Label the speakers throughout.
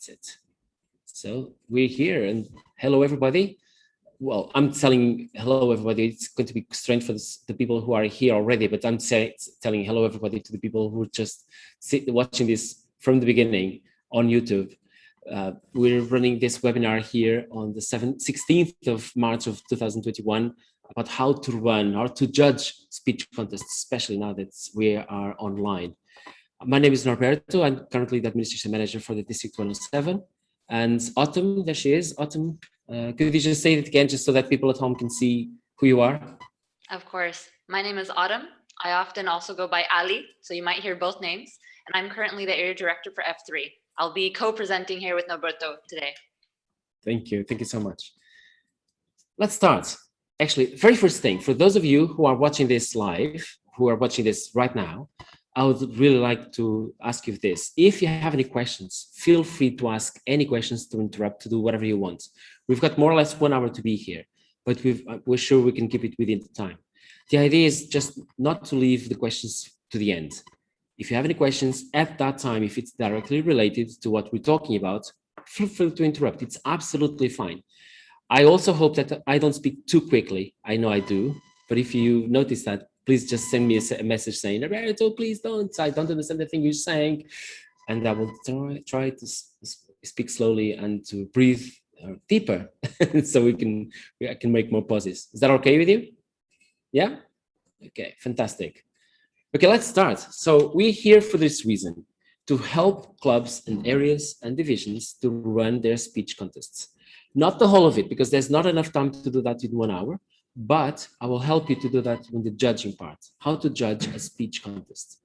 Speaker 1: That's it. So we're here, and hello, everybody. Well, I'm telling hello, everybody. It's going to be strange for the people who are here already, but I'm telling hello, everybody, to the people who are just watching this from the beginning on YouTube. We're running this webinar here on the 16th of March of 2021 about how to judge speech contests, especially now that we are online. My name is Norberto. I'm currently the administration manager for the District 107. And Autumn, there she is. Autumn, could you just say it again, just so that people at home can see who you are?
Speaker 2: Of course. My name is Autumn. I often also go by Ali, so you might hear both names. And I'm currently the area director for F3. I'll be co-presenting here with Norberto today.
Speaker 1: Thank you. Thank you so much. Let's start. Actually, very first thing, for those of you who are watching this live, who are watching this right now, I would really like to ask you this. If you have any questions, feel free to ask any questions, to interrupt, to do whatever you want. We've got more or less 1 hour to be here, but we're sure we can keep it within the time. The idea is just not to leave the questions to the end. If you have any questions at that time, if it's directly related to what we're talking about, feel free to interrupt. It's absolutely fine. I also hope that I don't speak too quickly. I know I do, but if you notice that, please just send me a message saying, Norberto, please don't. I don't understand the thing you're saying. And I will try to speak slowly and to breathe deeper so I can make more pauses. Is that okay with you? Yeah? Okay, fantastic. Okay, let's start. So we're here for this reason, to help clubs and areas and divisions to run their speech contests. Not the whole of it, because there's not enough time to do that in 1 hour. But I will help you to do that in the judging part, how to judge a speech contest.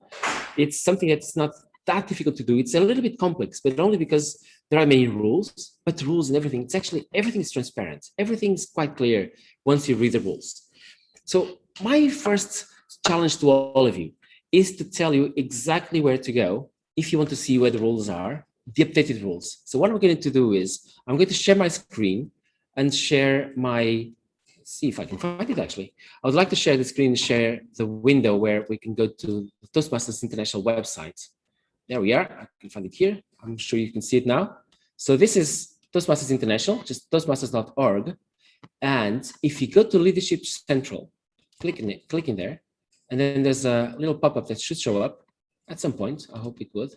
Speaker 1: It's something that's not that difficult to do. It's a little bit complex, but only because there are many rules, but rules and everything, everything is transparent. Everything is quite clear once you read the rules. So my first challenge to all of you is to tell you exactly where to go if you want to see where the rules are, the updated rules. So what I'm going to do is I'm going to share my screen and share my see if I can find it actually. I would like to share the screen, share the window where we can go to the Toastmasters International website. There we are. I can find it here. I'm sure you can see it now. So this is Toastmasters International, just toastmasters.org. And if you go to Leadership Central, click in there, and then there's a little pop-up that should show up at some point. I hope it would.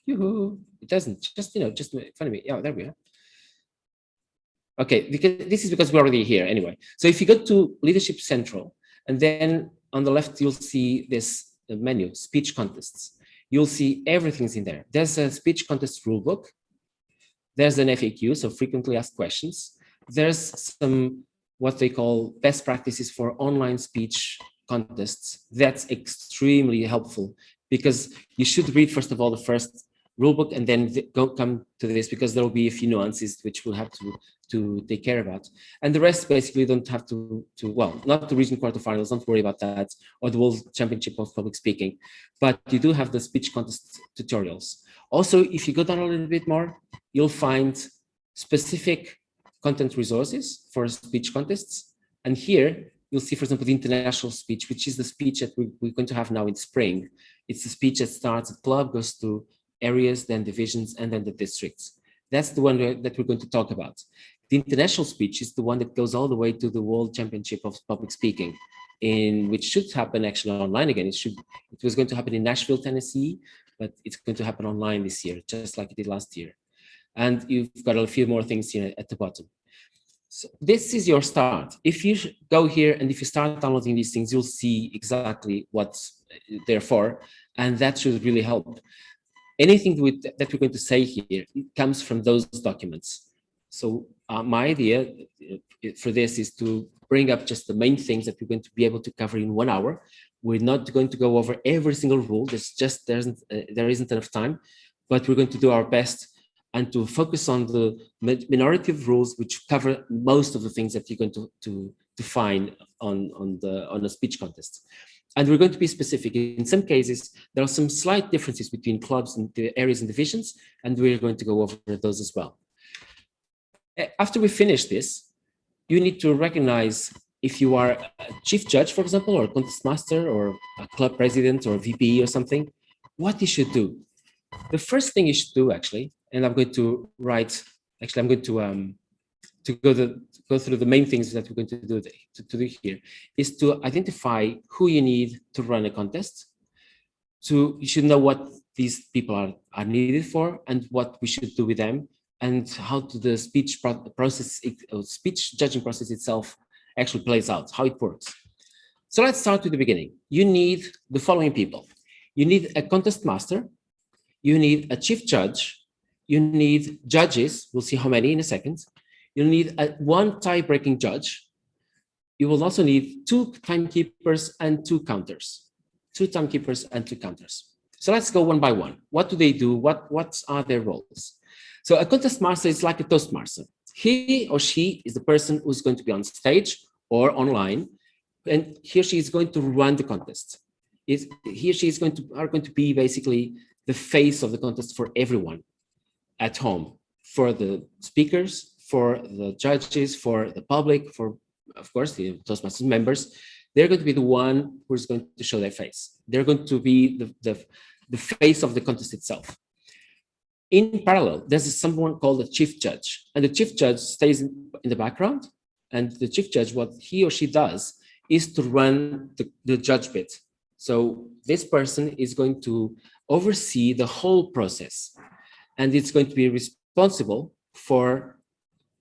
Speaker 1: Yoo-hoo. It doesn't. Just in front of me. Yeah, there we are. Okay, this is because we're already here anyway. So if you go to Leadership Central, and then on the left, you'll see this menu, speech contests. You'll see everything's in there. There's a speech contest rulebook. There's an FAQ, so frequently asked questions. There's some, what they call best practices for online speech contests. That's extremely helpful because you should read, first of all, the first rulebook and then come to this, because there will be a few nuances which we'll have to take care about. And the rest basically don't have well, not the region quarterfinals, don't worry about that, or the World Championship of Public Speaking, but you do have the speech contest tutorials. Also, if you go down a little bit more, you'll find specific content resources for speech contests. And here you'll see, for example, the international speech, which is the speech that we're going to have now in spring. It's the speech that starts at club, goes to areas, then divisions, and then the districts. That's the one that we're going to talk about. The international speech is the one that goes all the way to the World Championship of Public Speaking, which should happen actually online again. It was going to happen in Nashville, Tennessee, but it's going to happen online this year, just like it did last year. And you've got a few more things here at the bottom. So this is your start. If you go here and if you start downloading these things, you'll see exactly what's there for, and that should really help. Anything that we're going to say here, it comes from those documents. So my idea for this is to bring up just the main things that we're going to be able to cover in 1 hour. We're not going to go over every single rule. There isn't enough time, but we're going to do our best and to focus on the minority of rules which cover most of the things that you're going to find on a speech contest. And we're going to be specific. In some cases, there are some slight differences between clubs and the areas and divisions, and we're going to go over those as well. After we finish this, you need to recognize if you are a chief judge, for example, or a contest master, or a club president, or a VP or something, what you should do. The first thing you should do, actually, and I'm going to write. Actually, I'm going to go through the main things that we're going to do to do here is to identify who you need to run a contest. You should know what these people are needed for and what we should do with them, and how the speech process, speech judging process itself actually plays out, how it works. So let's start with the beginning. You need the following people. You need a contest master, you need a chief judge, you need judges, we'll see how many in a second, you need one tie-breaking judge, you will also need 2 timekeepers and 2 counters. 2 timekeepers and 2 counters. So let's go one by one. What do they do? What are their roles? So a contest master is like a Toastmaster. He or she is the person who's going to be on stage or online, and he or she is going to run the contest. He or she is going to be basically the face of the contest for everyone at home, for the speakers, for the judges, for the public, for, of course, the Toastmasters members. They're going to be the one who is going to show their face. They're going to be the face of the contest itself. In parallel, there's someone called a chief judge, and the chief judge stays in the background, and the chief judge, what he or she does is to run the judge bit. So this person is going to oversee the whole process, and it's going to be responsible for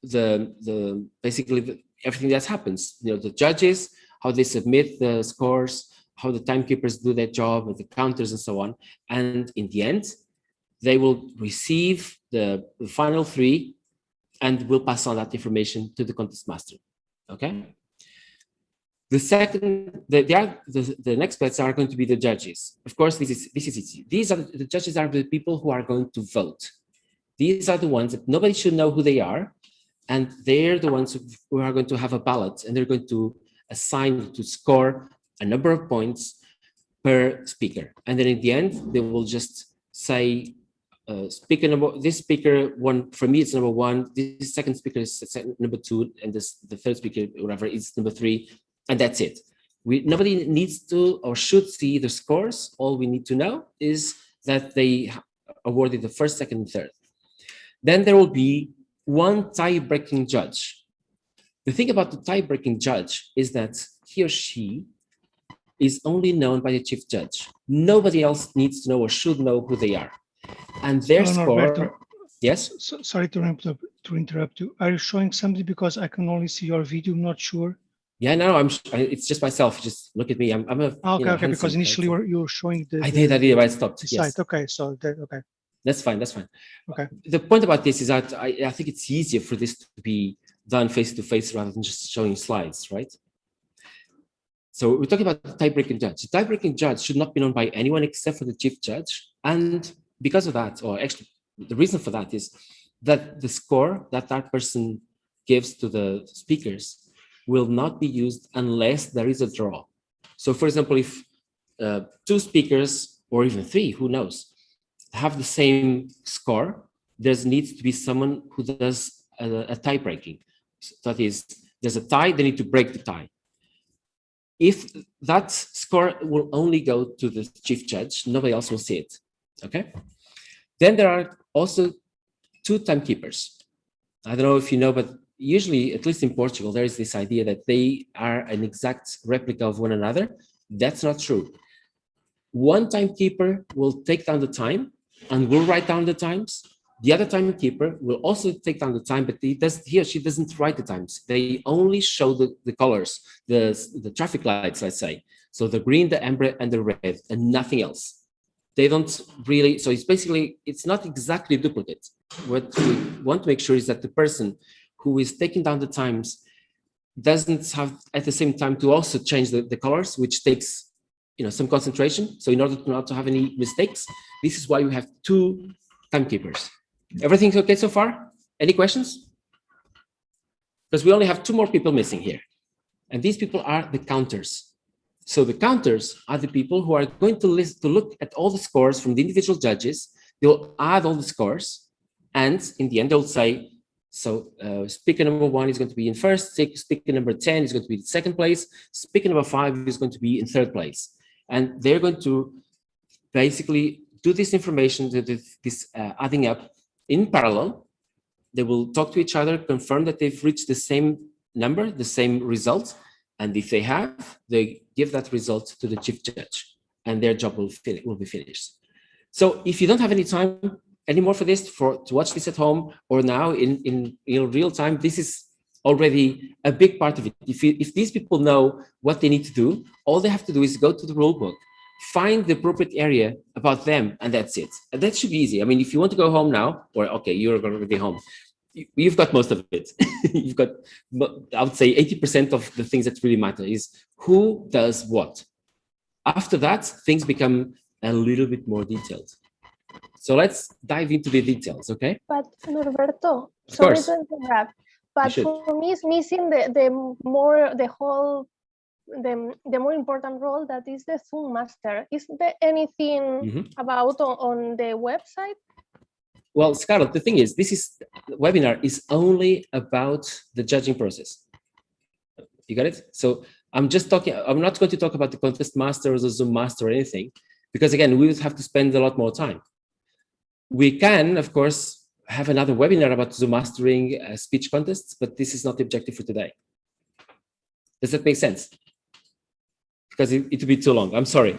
Speaker 1: basically everything that happens. The judges, how they submit the scores, how the timekeepers do their job with the counters and so on. And in the end, they will receive the final 3 and will pass on that information to the contest master. Okay. The second, the next parts are going to be the judges. Of course, this is easy. These are the judges are the people who are going to vote. These are the ones that nobody should know who they are, and they're the ones who are going to have a ballot, and they're going to assign to score a number of points per speaker. And then in the end, they will just say, this speaker one, for me, it's number 1, this second speaker is number 2, and the third speaker, whatever, is number 3, and that's it. Nobody needs to or should see the scores. All we need to know is that they awarded the first, second, and third. Then there will be one tie-breaking judge. The thing about the tie-breaking judge is that he or she is only known by the chief judge. Nobody else needs to know or should know who they are. And their score...
Speaker 3: Norberto,
Speaker 1: yes?
Speaker 3: Sorry to interrupt you. Are you showing something? Because I can only see your video, I'm not sure.
Speaker 1: Yeah, no, it's just myself. Just look at me. I'm a...
Speaker 3: Okay, because initially you were showing the...
Speaker 1: I did, but I stopped. Yes.
Speaker 3: Site. Okay, so okay.
Speaker 1: That's fine.
Speaker 3: Okay.
Speaker 1: The point about this is that I think it's easier for this to be done face-to-face rather than just showing slides, right? So we're talking about the tie-breaking judge. The tie-breaking judge should not be known by anyone except for the chief judge. And because of that, or actually the reason for that is that the score that person gives to the speakers will not be used unless there is a draw. So for example, if 2 speakers, or even 3, who knows, have the same score, there needs to be someone who does a tie breaking. That is, there's a tie, they need to break the tie. If that score will only go to the chief judge, nobody else will see it. Okay. Then there are also 2 timekeepers. I don't know if you know, but usually, at least in Portugal, there is this idea that they are an exact replica of one another. That's not true. One timekeeper will take down the time and will write down the times. The other timekeeper will also take down the time, but he or she doesn't write the times. They only show the colors, the traffic lights, let's say. So the green, the amber, and the red, and nothing else. They don't really, so it's not exactly a duplicate. What we want to make sure is that the person who is taking down the times doesn't have at the same time to also change the colors, which takes some concentration. So in order not to have any mistakes, this is why we have 2 timekeepers. Everything's okay so far? Any questions? Because we only have 2 more people missing here. And these people are the counters. So the counters are the people who are going to look at all the scores from the individual judges. They'll add all the scores. And in the end, they'll say, so speaker number 1 is going to be in first, speaker number 10 is going to be in second place, speaker number 5 is going to be in third place. And they're going to basically do this information, this adding up, in parallel. They will talk to each other, confirm that they've reached the same number, the same result. And if they have, they give that result to the chief judge and their job will be finished. So if you don't have any time anymore for this, to watch this at home or now in real time, this is already a big part of it. If these people know what they need to do, all they have to do is go to the rule book, find the appropriate area about them, and that's it. And that should be easy. I mean, if you want to go home now, or okay, you're already home, you've got most of it. You've got, I would say 80% of the things that really matter is who does what. After that, things become a little bit more detailed. So let's dive into the details, okay?
Speaker 4: But Norberto,
Speaker 1: Of
Speaker 4: sorry
Speaker 1: course.
Speaker 4: to interrupt, but for me it's missing the more important role, that is the Zoom master. Is there anything about on the website?
Speaker 1: Well, Scarlett, the thing is, the webinar is only about the judging process. You got it? So I'm not going to talk about the contest master or the Zoom master or anything, because again, we would have to spend a lot more time. We can, of course, have another webinar about Zoom mastering speech contests, but this is not the objective for today. Does that make sense? Because it would be too long. I'm sorry.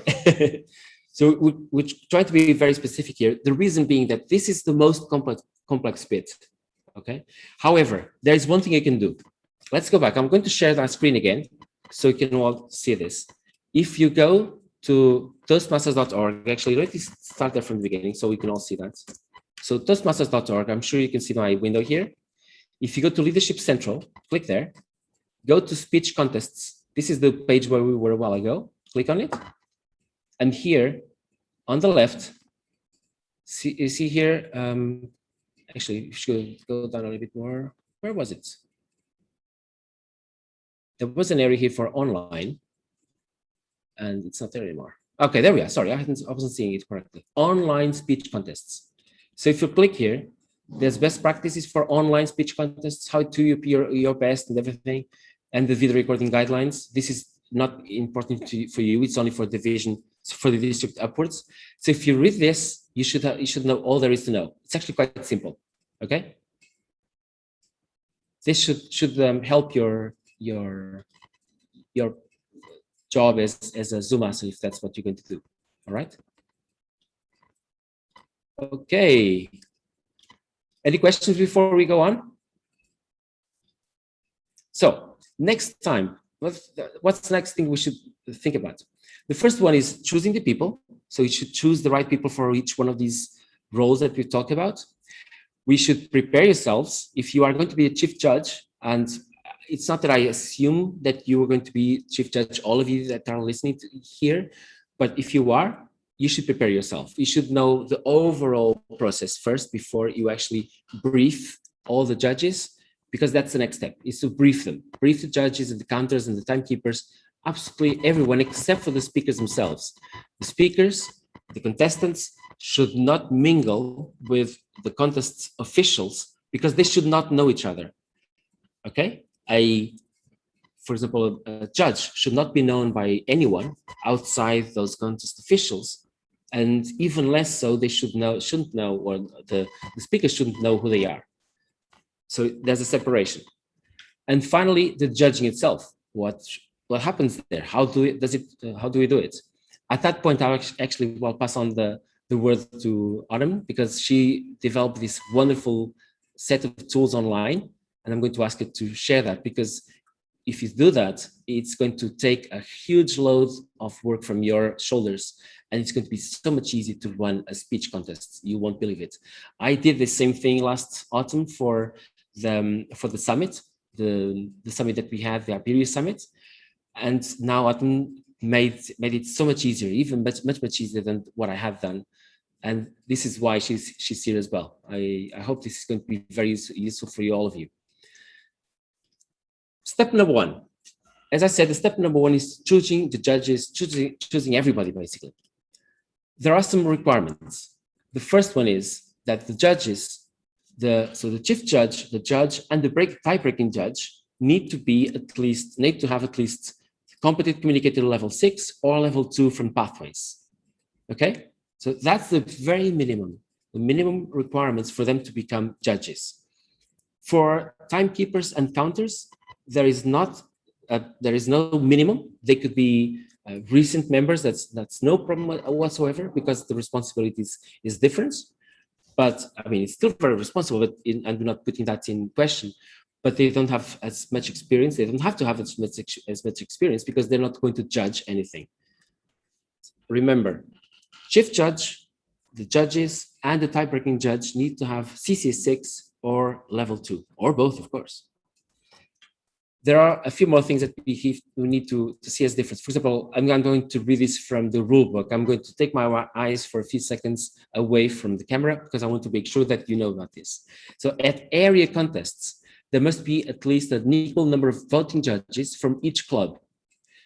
Speaker 1: So we're trying to be very specific here. The reason being that this is the most complex bit. Okay. However, there is one thing you can do. Let's go back. I'm going to share that screen again so you can all see this. If you go to toastmasters.org, actually, let me start there from the beginning so we can all see that. So toastmasters.org, I'm sure you can see my window here. If you go to Leadership Central, click there, go to Speech Contests. This is the page where we were a while ago. Click on it. And here on the left, you see here, actually, you should go down a little bit more. Where was it? There was an area here for online, and it's not there anymore. Okay, there we are. Sorry, I wasn't seeing it correctly. Online speech contests. So if you click here, there's best practices for online speech contests, how to appear your best and everything, and the video recording guidelines. This is not important for you. It's only for division, for the district upwards. So if you read this, you should know all there is to know. It's actually quite simple. Okay. This should help your job as a Zoom master, if that's what you're going to do. All right. Okay. Any questions before we go on? So next time, what's the next thing we should think about? The first one is choosing the people. So you should choose the right people for each one of these roles that we talked about. We should prepare yourselves. If you are going to be a chief judge, and it's not that I assume that you are going to be chief judge, all of you that are listening here, but if you are, you should prepare yourself. You should know the overall process first before you actually brief all the judges, because that's the next step, is to brief them. Brief the judges and the counters and the timekeepers, absolutely everyone except for the speakers themselves. The speakers, the contestants should not mingle with the contest officials because they should not know each other. Okay? For example, a judge should not be known by anyone outside those contest officials, and even less so, they shouldn't know, or the speakers shouldn't know who they are. So there's a separation. And finally, the judging itself. What happens there? How do we do it? At that point, I'll actually pass on the word to Autumn, because she developed this wonderful set of tools online, and I'm going to ask her to share that, because if you do that, it's going to take a huge load of work from your shoulders, and it's going to be so much easier to run a speech contest. You won't believe it. I did the same thing last autumn for the summit, the summit that we had, the Iberia Summit, and now Autumn made it so much easier, even much easier than what I have done. And this is why she's here as well. I hope this is going to be very useful for you, all of you. Step number one, as I said, the step number one is choosing the judges, choosing everybody, basically. There are some requirements. The first one is that the judges, the chief judge, the judge, and the tie-breaking judge need to have at least competent communicator level 6 or level 2 from Pathways. Okay, so that's the very minimum. the minimum requirements for them to become judges. For timekeepers and counters, there is no minimum. They could be recent members. That's no problem whatsoever, because the responsibilities is different. But I mean, it's still very responsible, but I'm not putting that in question. But they don't have as much experience. They don't have to have as much experience, because they're not going to judge anything. Remember, chief judge, the judges, and the tie-breaking judge need to have CC6 or level 2, or both, of course. There are a few more things that we need to see as different. For example, I'm going to read this from the rule book. I'm going to take my eyes for a few seconds away from the camera, because I want to make sure that you know about this. So at area contests, there must be at least an equal number of voting judges from each club.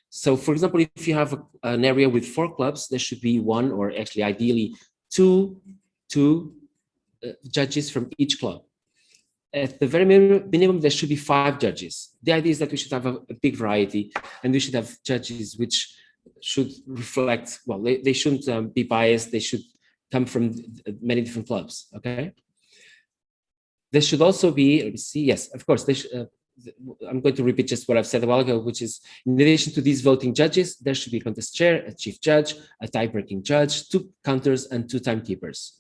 Speaker 1: So for example, if you have an area with 4 clubs, there should be 1, or actually ideally two judges from each club. At the very minimum, there should be 5 judges. The idea is that we should have a big variety, and we should have judges which should reflect, well, they shouldn't be biased. They should come from many different clubs, okay? There should also be, let me see, yes, of course, I'm going to repeat just what I've said a while ago, which is, in addition to these voting judges, there should be a contest chair, a chief judge, a tie-breaking judge, 2 counters, and 2 timekeepers.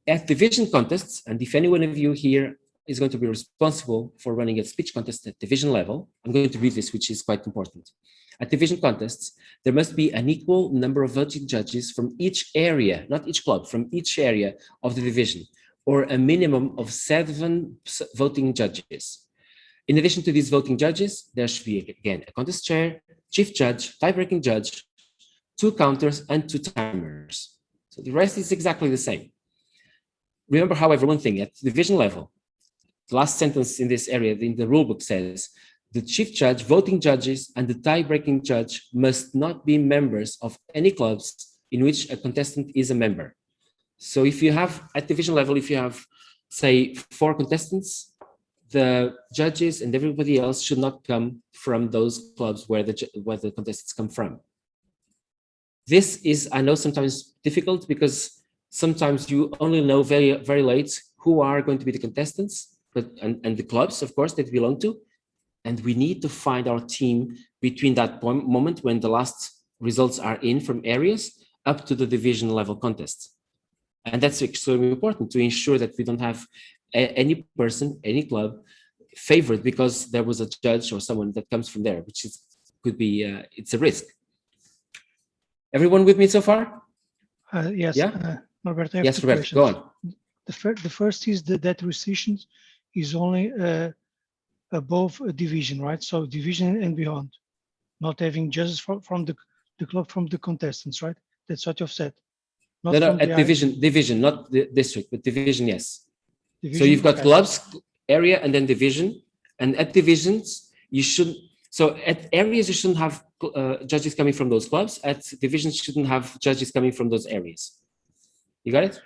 Speaker 1: At division contests, and if any one of you here is going to be responsible for running a speech contest at division level, I'm going to read this, which is quite important. At division contests, there must be an equal number of voting judges from each area, not each club, from each area of the division, or a minimum of 7 voting judges. In addition to these voting judges, there should be, again, a contest chair, chief judge, tie-breaking judge, 2 counters, and 2 timers. So the rest is exactly the same. Remember, however, one thing, at division level, the last sentence in this area in the rulebook says, the chief judge, voting judges, and the tie-breaking judge must not be members of any clubs in which a contestant is a member. So if you have, at division level, if you have, say, 4 contestants, the judges and everybody else should not come from those clubs where the contestants come from. This is, I know, sometimes difficult, because sometimes you only know very, very late who are going to be the contestants, and the clubs, of course, that belong to. And we need to find our team between that moment when the last results are in from areas up to the division level contests. And that's extremely important to ensure that we don't have any person, any club favored because there was a judge or someone that comes from there, which could be, it's a risk. Everyone with me so far?
Speaker 3: Yes.
Speaker 1: Yeah?
Speaker 3: Norberto,
Speaker 1: yes, Roberto, go on.
Speaker 3: The first is that restrictions is only above a division, right? So division and beyond, not having judges from the club, from the contestants, right? That's what you've said.
Speaker 1: No, at division, not the district, but division, yes. Division, so you've got clubs, area, and then division. And at divisions, you shouldn't. So at areas, you shouldn't have judges coming from those clubs. At divisions, you shouldn't have judges coming from those areas. You got it?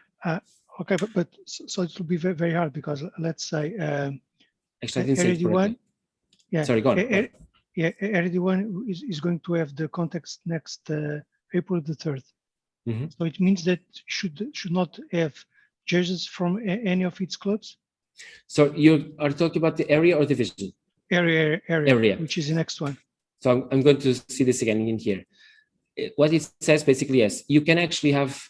Speaker 3: Okay, but so it will be very, very hard, because let's say
Speaker 1: actually, I didn't say it correctly.
Speaker 3: Yeah.
Speaker 1: Sorry, go on.
Speaker 3: Area D1 is going to have the context next April the 3rd.
Speaker 1: Mm-hmm.
Speaker 3: So it means that should not have judges from any of its clubs.
Speaker 1: So you are talking about the area or division?
Speaker 3: Area, which is the next one.
Speaker 1: So I'm going to see this again in here. What it says basically, yes, you can actually have.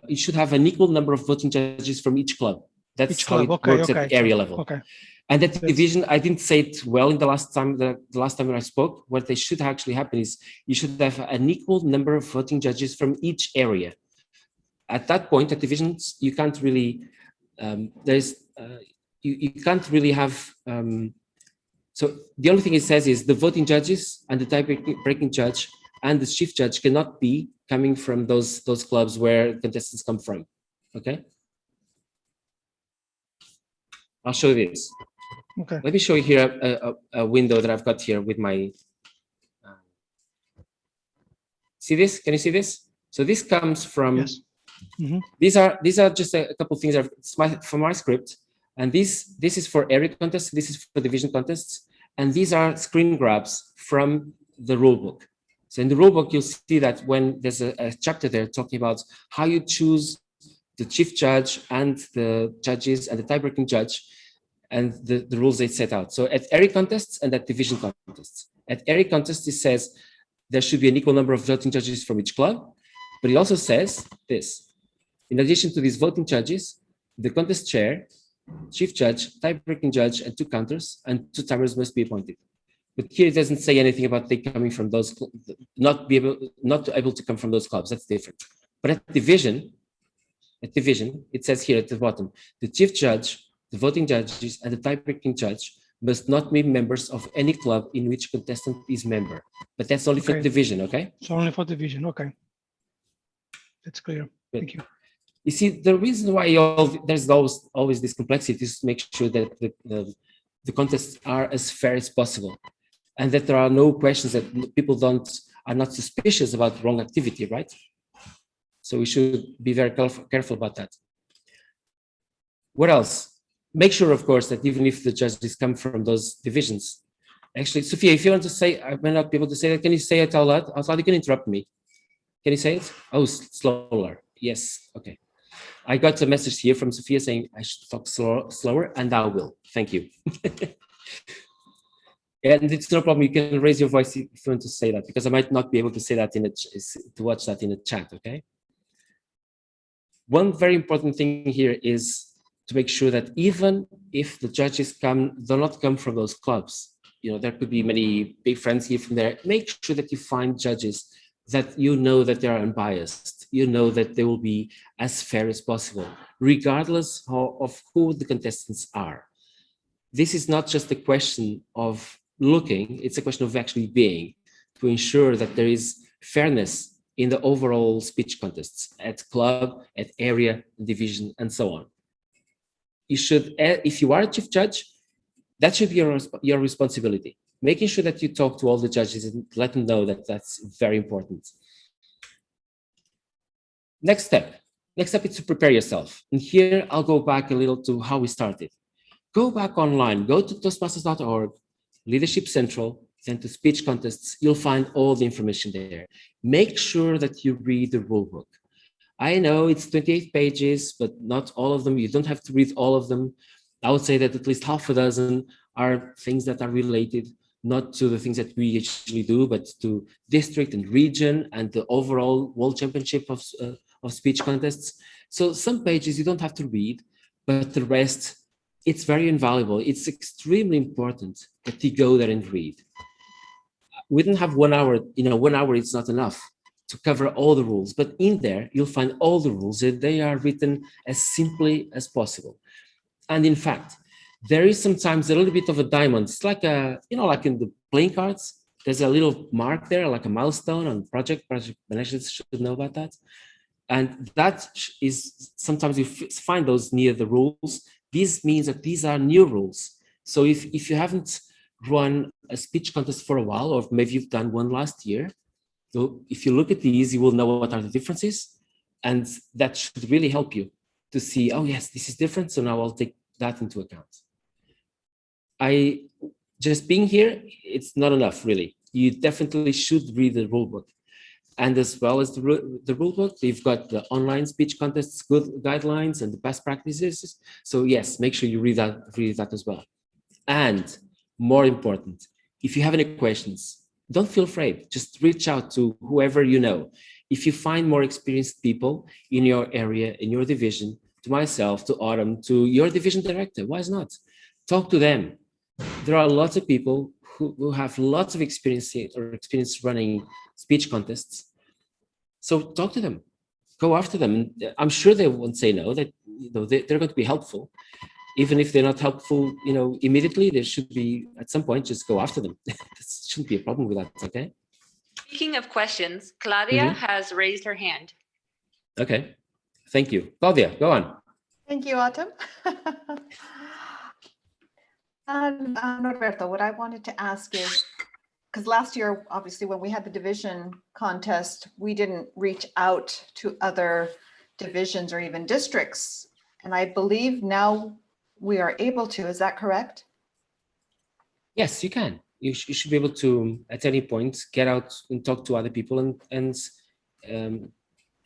Speaker 1: You should have an equal number of voting judges from each club. That's how it works at the area level.
Speaker 3: Okay.
Speaker 1: And at the division, I didn't say it well in the last time. The last time when I spoke, what they should actually happen is you should have an equal number of voting judges from each area. At that point, at divisions, you can't really. You can't really have. So the only thing it says is the voting judges and the tie-breaking judge and the chief judge cannot be coming from those clubs where contestants come from. Okay. I'll show you this.
Speaker 3: Okay.
Speaker 1: Let me show you here a window that I've got here with my. See this? Can you see this? So this comes from.
Speaker 3: Yes. Mm-hmm.
Speaker 1: These are just a couple of things from my script, and this is for area contests. This is for division contests, and these are screen grabs from the rulebook. So in the rulebook, you'll see that when there's a chapter there talking about how you choose the chief judge and the judges and the tie-breaking judge and the rules they set out. So at area contests and at division contests. At area contests, it says there should be an equal number of voting judges from each club, but it also says this. In addition to these voting judges, the contest chair, chief judge, tie-breaking judge, and 2 counters and 2 timers must be appointed. But here it doesn't say anything about they coming from those, not able to come from those clubs. That's different. But at division, it says here at the bottom, the chief judge, the voting judges, and the tie-breaking judge must not be members of any club in which contestant is member. But that's only for division, okay?
Speaker 3: It's only for division, okay. That's clear.
Speaker 1: Good.
Speaker 3: Thank you.
Speaker 1: You see, the reason why there's always this complexity is to make sure that the contests are as fair as possible, and that there are no questions that people are not suspicious about wrong activity, right? So we should be very careful about that. What else? Make sure, of course, that even if the judges come from those divisions, actually, Sophia, if you want to say, I may not be able to say that. Can you say it out loud? You can interrupt me. Can you say it? Oh, slower. Yes. Okay. I got a message here from Sophia saying I should talk slower, and I will. Thank you. And it's no problem. You can raise your voice if you want to say that, because I might not be able to say that to watch that in the chat. Okay. One very important thing here is to make sure that even if the judges do not come from those clubs, there could be many big friends here from there. Make sure that you find judges that you know that they are unbiased. You know that they will be as fair as possible, regardless of who the contestants are. This is not just a question of looking, it's a question of actually being, to ensure that there is fairness in the overall speech contests at club, at area, division, and so on. You should, if you are a chief judge, that should be your responsibility. Making sure that you talk to all the judges and let them know that that's very important. Next step is to prepare yourself. And here I'll go back a little to how we started. Go back online, go to Toastmasters.org, Leadership Central, then to speech contests. You'll find all the information there. Make sure that you read the rule book. I know it's 28 pages, but not all of them. You don't have to read all of them. I would say that at least half a dozen are things that are related, not to the things that we usually do, but to district and region and the overall World Championship of speech contests. So some pages you don't have to read, but the rest, it's very invaluable. It's extremely important that you go there and read. We don't have 1 hour, 1 hour, it's not enough to cover all the rules, but in there, you'll find all the rules and they are written as simply as possible. And in fact, there is sometimes a little bit of a diamond. It's like like in the playing cards, there's a little mark there, like a milestone on project managers should know about that. And that is, sometimes you find those near the rules. This means that these are new rules. So if you haven't run a speech contest for a while, or maybe you've done one last year, so if you look at these, you will know what are the differences. And that should really help you to see, oh yes, this is different. So now I'll take that into account. Just being here, it's not enough, really. You definitely should read the rule book. And as well as the rule book, you've got the online speech contests, good guidelines, and the best practices. So yes, make sure you read that as well. And more important, if you have any questions, don't feel afraid. Just reach out to whoever you know. If you find more experienced people in your area, in your division, to myself, to Autumn, to your division director, why not? Talk to them. There are lots of people who have lots of experience running speech contests. So talk to them, go after them. I'm sure they won't say no, that they're going to be helpful. Even if they're not helpful, immediately, they should be, at some point, just go after them. There shouldn't be a problem with that, okay?
Speaker 2: Speaking of questions, Claudia has raised her hand.
Speaker 1: Okay, thank you. Claudia, go on.
Speaker 5: Thank you, Autumn. Norberto, what I wanted to ask is, because last year, obviously, when we had the division contest, we didn't reach out to other divisions or even districts. And I believe now we are able to. Is that correct?
Speaker 1: Yes, you can. You should be able to, at any point, get out and talk to other people and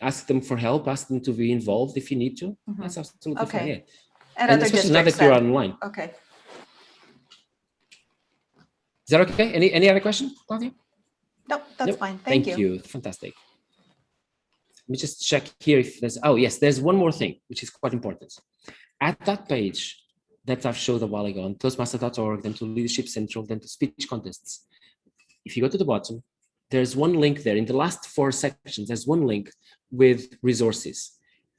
Speaker 1: ask them for help, ask them to be involved if you need to. That's absolutely fine.
Speaker 5: Okay.
Speaker 1: Yeah.
Speaker 5: And
Speaker 1: And
Speaker 5: other
Speaker 1: especially now
Speaker 5: districts
Speaker 1: that you're
Speaker 5: then?
Speaker 1: online.
Speaker 5: Okay.
Speaker 1: Is that okay? Any other question, Claudia?
Speaker 5: Nope, that's
Speaker 1: Nope.
Speaker 5: fine. Thank you.
Speaker 1: Fantastic. Let me just check here if there's, oh yes, there's one more thing, which is quite important. At that page that I've showed a while ago on Toastmasters.org, then to Leadership Central, then to Speech Contests, if you go to the bottom, there's one link there. In the last 4 sections, there's one link with resources.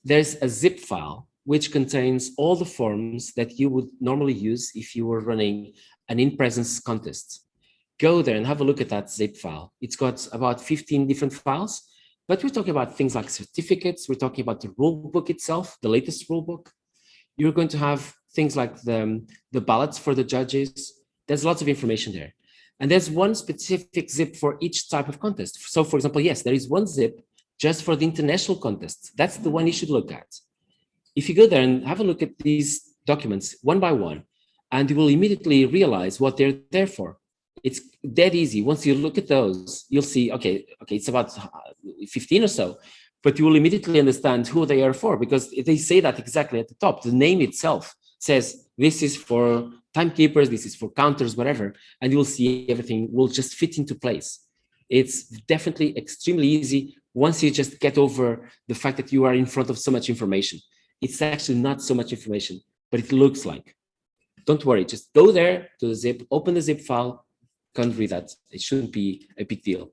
Speaker 1: There's a zip file which contains all the forms that you would normally use if you were running an in-presence contest. Go there and have a look at that zip file. It's got about 15 different files, but we're talking about things like certificates. We're talking about the rule book itself, the latest rule book. You're going to have things like the ballots for the judges. There's lots of information there. And there's one specific zip for each type of contest. So for example, yes, there is one zip just for the international contests. That's the one you should look at. If you go there and have a look at these documents one by one, and you will immediately realize what they're there for. It's dead easy. Once you look at those, you'll see, okay, it's about 15 or so, but you will immediately understand who they are for, because they say that exactly at the top. The name itself says, this is for timekeepers, this is for counters, whatever, and you'll see everything will just fit into place. It's definitely extremely easy once you just get over the fact that you are in front of so much information. It's actually not so much information, but it looks like. Don't worry, just go there to the zip, open the zip file, can't read that. It shouldn't be a big deal.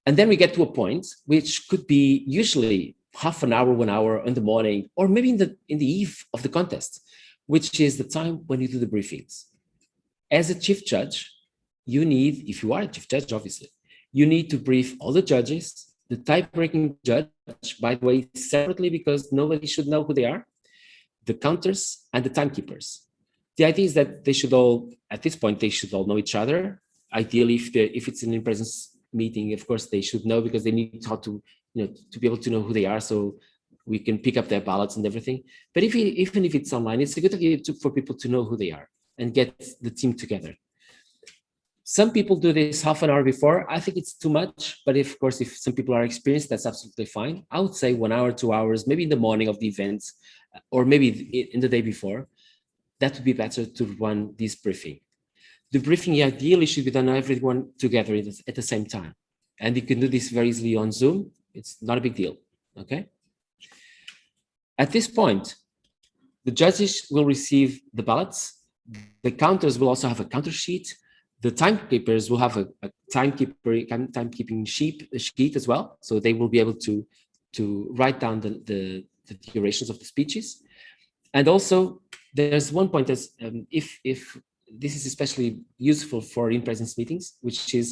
Speaker 1: And then we get to a point which could be usually half an hour, 1 hour in the morning, or maybe in the eve of the contest, which is the time when you do the briefings. As a chief judge, you need, if you are a chief judge, obviously, you need to brief all the judges, the tie-breaking judge, by the way, separately, because nobody should know who they are, the counters, and the timekeepers. The idea is that they should all, at this point, they should all know each other. Ideally, if it's an in-presence meeting, of course, they should know, because they need how to, to be able to know who they are, so we can pick up their ballots and everything. But even if it's online, it's a good idea for people to know who they are and get the team together. Some people do this half an hour before. I think it's too much, but of course, if some people are experienced, that's absolutely fine. I would say 1 hour, 2 hours, maybe in the morning of the event, or maybe in the day before. That would be better to run this briefing. The briefing ideally should be done everyone together at the same time. And you can do this very easily on Zoom. It's not a big deal, okay? At this point, the judges will receive the ballots. The counters will also have a counter sheet. The timekeepers will have a timekeeping sheet as well. So they will be able to write down the durations of the speeches. And also, there's one point as if this is especially useful for in-presence meetings,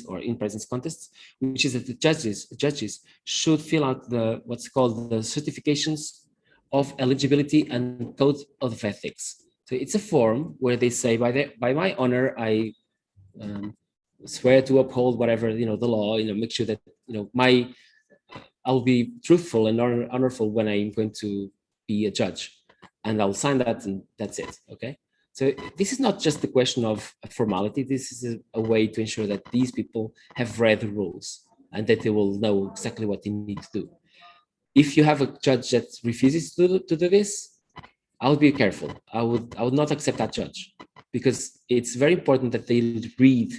Speaker 1: or in-presence contests, which is that the judges should fill out what's called the certifications of eligibility and code of ethics. So it's a form where they say, by my honor, I swear to uphold whatever the law. Make sure that I'll be truthful and honorful when I'm going to be a judge. And I'll sign that, and that's it, okay? So this is not just a question of a formality. This is a way to ensure that these people have read the rules and that they will know exactly what they need to do. If you have a judge that refuses to do this, I would be careful. I would not accept that judge, because it's very important that they read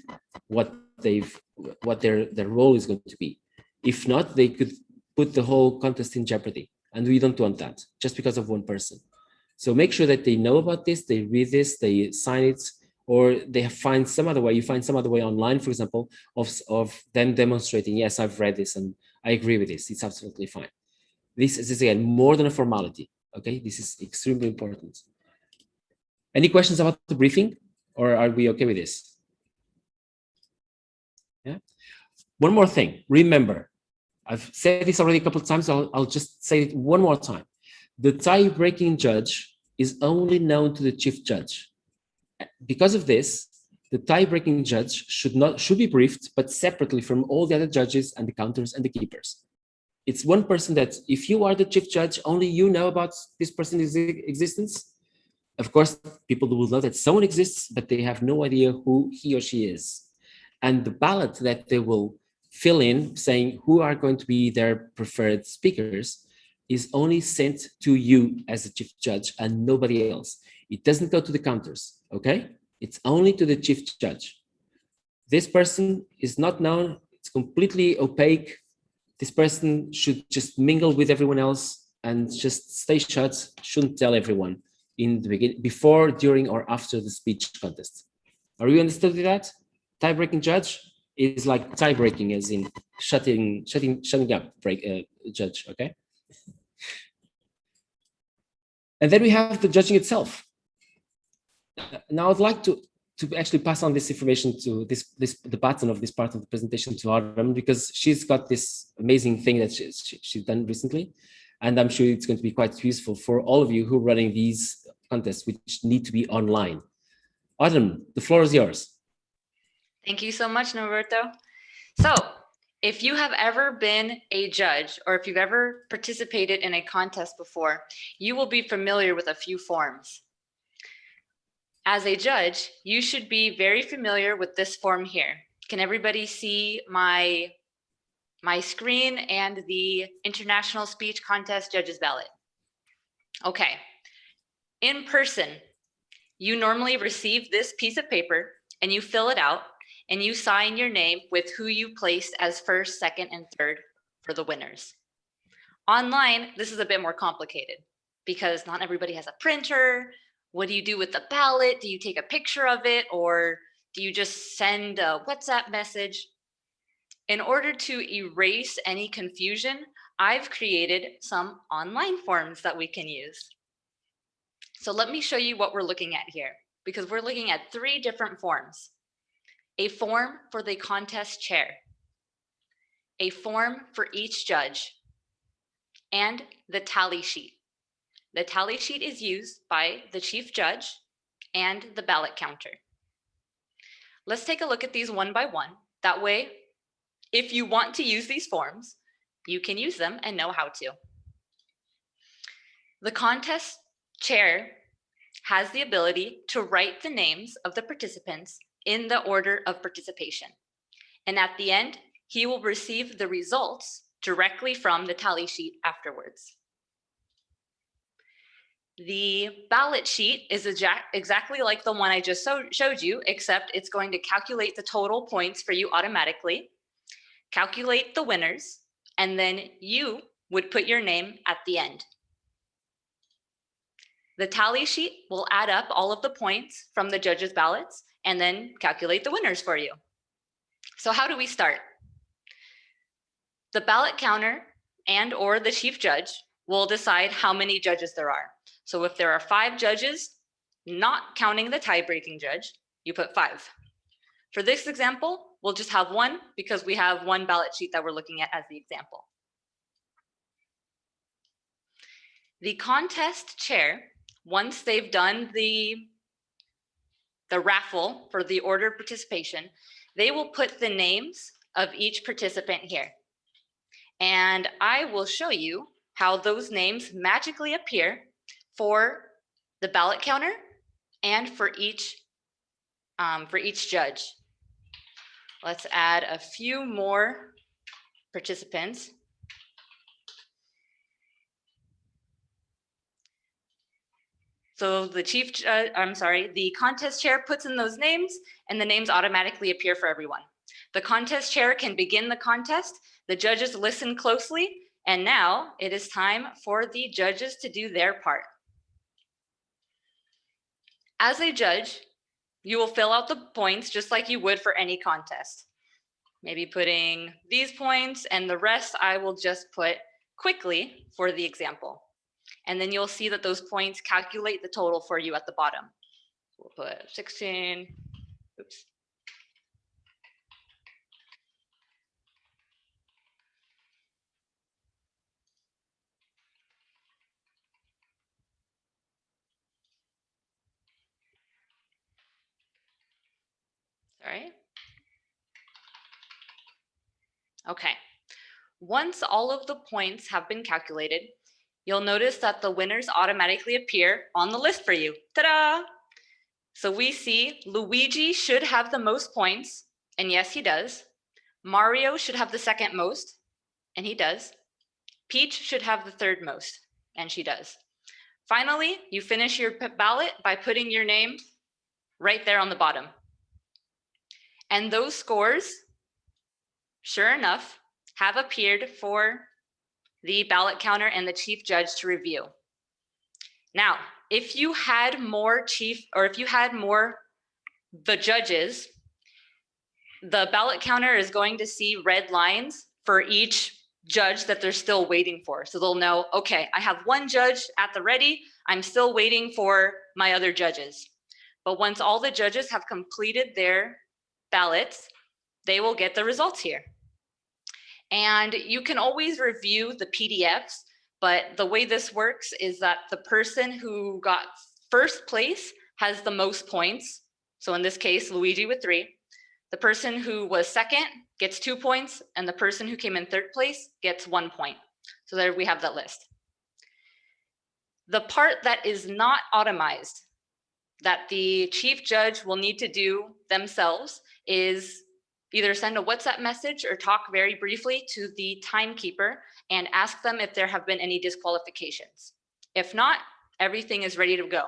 Speaker 1: what their role is going to be. If not, they could put the whole contest in jeopardy, and we don't want that just because of one person. So make sure that they know about this, they read this, they sign it, or they find some other way. You find some other way online, for example, of them demonstrating, yes, I've read this and I agree with this. It's absolutely fine. This is, again, more than a formality, okay? This is extremely important. Any questions about the briefing, or are we okay with this? Yeah. One more thing, remember, I've said this already a couple of times, I'll just say it one more time. The tie-breaking judge is only known to the chief judge. Because of this, the tie-breaking judge should be briefed, but separately from all the other judges and the counters and the keepers. It's one person that, if you are the chief judge, only you know about this person's existence. Of course, people will know that someone exists, but they have no idea who he or she is. And the ballot that they will fill in saying who are going to be their preferred speakers is only sent to you as a chief judge and nobody else. It doesn't go to the counters, okay? It's only to the chief judge. This person is not known, it's completely opaque. This person should just mingle with everyone else and just stay shut, shouldn't tell everyone in the beginning, before, during, or after the speech contest. Are you understood with that? Tie-breaking judge is like tie-breaking, as in shutting up judge, okay? And then we have the judging itself. Now I'd like to actually pass on this information to the button of this part of the presentation to Autumn, because she's got this amazing thing that she's done recently. And I'm sure it's going to be quite useful for all of you who are running these contests, which need to be online. Autumn, the floor is yours.
Speaker 2: Thank you so much, Norberto. So if you have ever been a judge, or if you've ever participated in a contest before, you will be familiar with a few forms. As a judge, you should be very familiar with this form here. Can everybody see my screen and the International Speech Contest Judges Ballot? Okay. In person, you normally receive this piece of paper and you fill it out and you sign your name with who you placed as first, second, and third for the winners. Online, this is a bit more complicated because not everybody has a printer. What do you do with the ballot? Do you take a picture of it, or do you just send a WhatsApp message? In order to erase any confusion, I've created some online forms that we can use. So let me show you what we're looking at here, because we're looking at 3 different forms. A form for the contest chair, a form for each judge, and the tally sheet. The tally sheet is used by the chief judge and the ballot counter. Let's take a look at these one by one. That way, if you want to use these forms, you can use them and know how to. The contest chair has the ability to write the names of the participants in the order of participation. And at the end, he will receive the results directly from the tally sheet afterwards. The ballot sheet is exactly like the one I just showed you, except it's going to calculate the total points for you automatically, calculate the winners, and then you would put your name at the end. The tally sheet will add up all of the points from the judges' ballots and then calculate the winners for you. So how do we start? The ballot counter and or the chief judge will decide how many judges there are. So if there are 5 judges, not counting the tie-breaking judge, you put 5. For this example, we'll just have 1 because we have 1 ballot sheet that we're looking at as the example. The contest chair, once they've done the raffle for the order of participation, they will put the names of each participant here. And I will show you how those names magically appear for the ballot counter and for each judge. Let's add a few more participants. So the contest chair puts in those names and the names automatically appear for everyone. The contest chair can begin the contest. The judges listen closely, and now it is time for the judges to do their part. As a judge, you will fill out the points just like you would for any contest. Maybe putting these points, and the rest I will just put quickly for the example. And then you'll see that those points calculate the total for you at the bottom. We'll put 16, oops. Sorry. Okay. Once all of the points have been calculated, you'll notice that the winners automatically appear on the list for you. Ta-da! So we see Luigi should have the most points, and yes, he does. Mario should have the second most, and he does. Peach should have the third most, and she does. Finally, you finish your ballot by putting your name right there on the bottom. And those scores, sure enough, have appeared for the ballot counter and the chief judge to review. Now, if you had more the judges, the ballot counter is going to see red lines for each judge that they're still waiting for. So they'll know, okay, I have one judge at the ready. I'm still waiting for my other judges. But once all the judges have completed their ballots, they will get the results here. And you can always review the PDFs, but the way this works is that the person who got first place has the most points. So in this case, Luigi with 3. The person who was second gets 2 points, and the person who came in third place gets 1 point. So there we have that list. The part that is not automized, that the chief judge will need to do themselves, is either send a WhatsApp message or talk very briefly to the timekeeper and ask them if there have been any disqualifications. If not, everything is ready to go.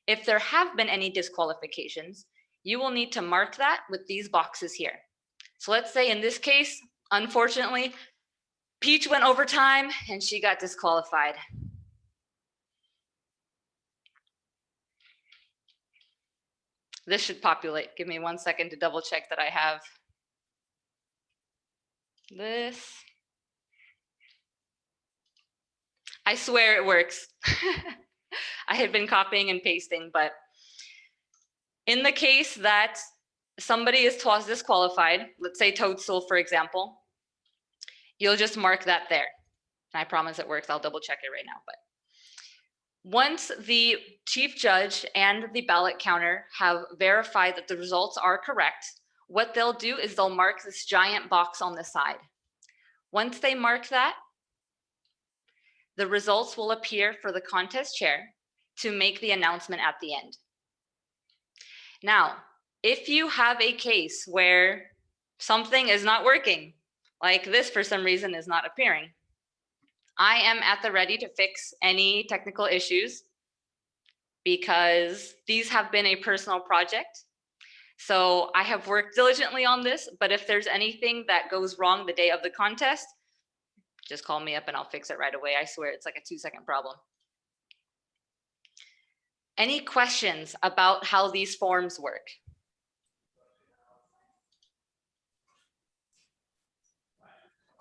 Speaker 2: If there have been any disqualifications, you will need to mark that with these boxes here. So let's say in this case, unfortunately, Peach went overtime and she got disqualified. This should populate. Give me 1 second to double check that I have this. I swear it works. I had been copying and pasting, but in the case that somebody is disqualified, let's say Toadstool, for example, you'll just mark that there. I promise it works. I'll double check it right now. But once the chief judge and the ballot counter have verified that the results are correct, what they'll do is they'll mark this giant box on the side. Once they mark that, the results will appear for the contest chair to make the announcement at the end. Now, if you have a case where something is not working, like this for some reason is not appearing, I am at the ready to fix any technical issues because these have been a personal project. So I have worked diligently on this, but if there's anything that goes wrong the day of the contest, just call me up and I'll fix it right away. I swear it's like a 2-second problem. Any questions about how these forms work?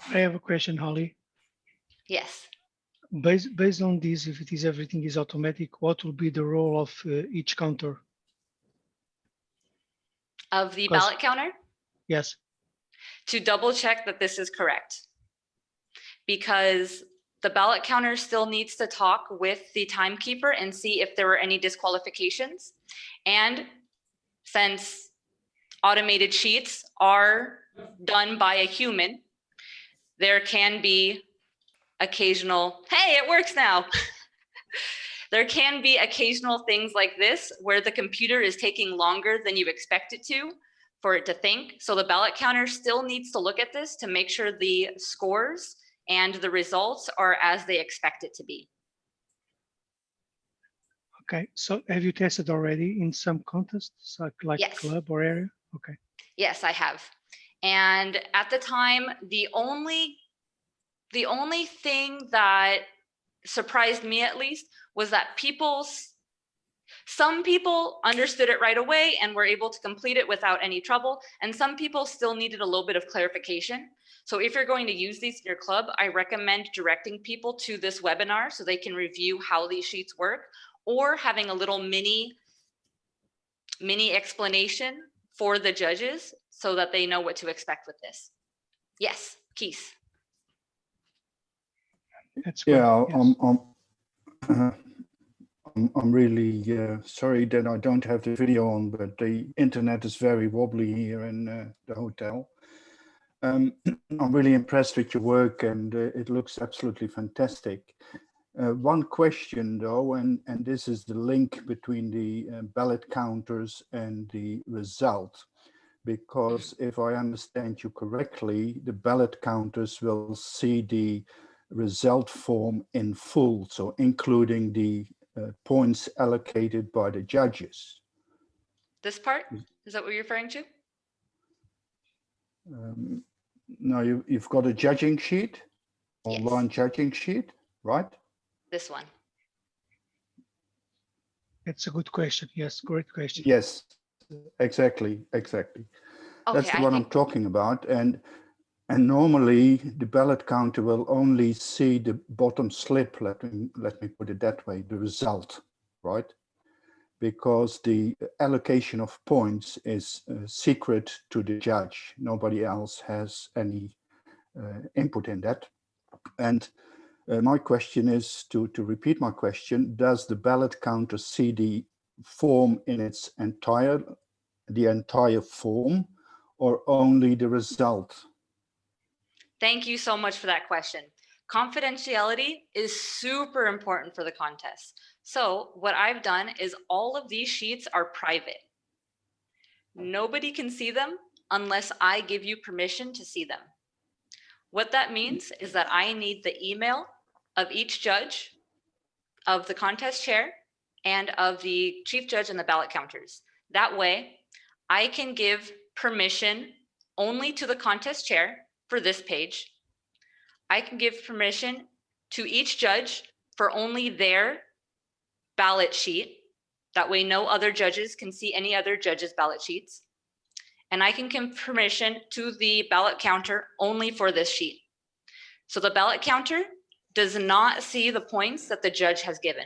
Speaker 3: I have a question, Holly.
Speaker 2: Yes.
Speaker 3: Based on this, if it is everything is automatic, what will be the role of each counter?
Speaker 2: Of the ballot counter?
Speaker 3: Yes.
Speaker 2: To double check that this is correct. Because the ballot counter still needs to talk with the timekeeper and see if there were any disqualifications. And since automated sheets are done by a human, there can be occasional, hey, it works now. There can be occasional things like this where the computer is taking longer than you expect it to for it to think. So the ballot counter still needs to look at this to make sure the scores and the results are as they expect it to be.
Speaker 3: Okay, so have you tested already in some contests, like
Speaker 2: Yes.
Speaker 3: club or area? Okay.
Speaker 2: Yes, I have. And at the time, the only thing that surprised me at least was that some people understood it right away and were able to complete it without any trouble. And some people still needed a little bit of clarification. So if you're going to use these in your club, I recommend directing people to this webinar so they can review how these sheets work, or having a little mini explanation for the judges so that they know what to expect with this. Yes, Keith.
Speaker 3: That's good.
Speaker 6: Yeah,
Speaker 3: Yes.
Speaker 6: I'm really sorry that I don't have the video on, but the internet is very wobbly here in the hotel. I'm really impressed with your work, and it looks absolutely fantastic. One question though, and this is the link between the ballot counters and the result. because if I understand you correctly, the ballot counters will see the result form in full, so including the points allocated by the judges.
Speaker 2: This part, is that what you're referring to?
Speaker 6: Now you've got a judging sheet,
Speaker 2: Yes.
Speaker 6: online judging sheet, right?
Speaker 2: This one.
Speaker 3: That's a good question. Yes, great question.
Speaker 6: Yes, exactly.
Speaker 2: Okay,
Speaker 6: That's the one I'm talking about. And normally the ballot counter will only see the bottom slip, let me put it that way, the result, right? Because the allocation of points is secret to the judge. Nobody else has any input in that. And my question is, to repeat my question, does the ballot counter see the form in its entire form, or only the result?
Speaker 2: Thank you so much for that question. Confidentiality is super important for the contest. So what I've done is all of these sheets are private. Nobody can see them unless I give you permission to see them. What that means is that I need the email of each judge, of the contest chair, and of the chief judge and the ballot counters. That way, I can give permission only to the contest chair for this page. I can give permission to each judge for only their ballot sheet. That way, no other judges can see any other judge's ballot sheets. And I can give permission to the ballot counter only for this sheet. So the ballot counter does not see the points that the judge has given.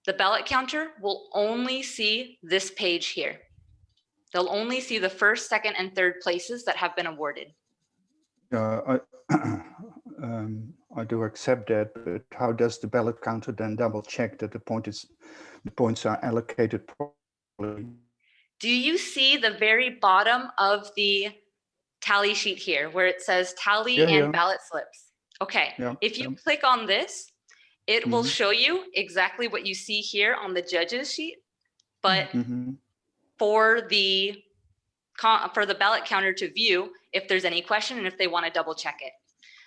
Speaker 2: The ballot counter will only see this page here. They'll only see the first, second, and third places that have been awarded.
Speaker 6: I do accept that, but how does the ballot counter then double check that the points are allocated properly?
Speaker 2: Do you see the very bottom of the tally sheet here where it says tally and ballot slips? Okay, if you click on this, it will show you exactly what you see here on the judge's sheet, but for the ballot counter to view if there's any question and if they want to double check it.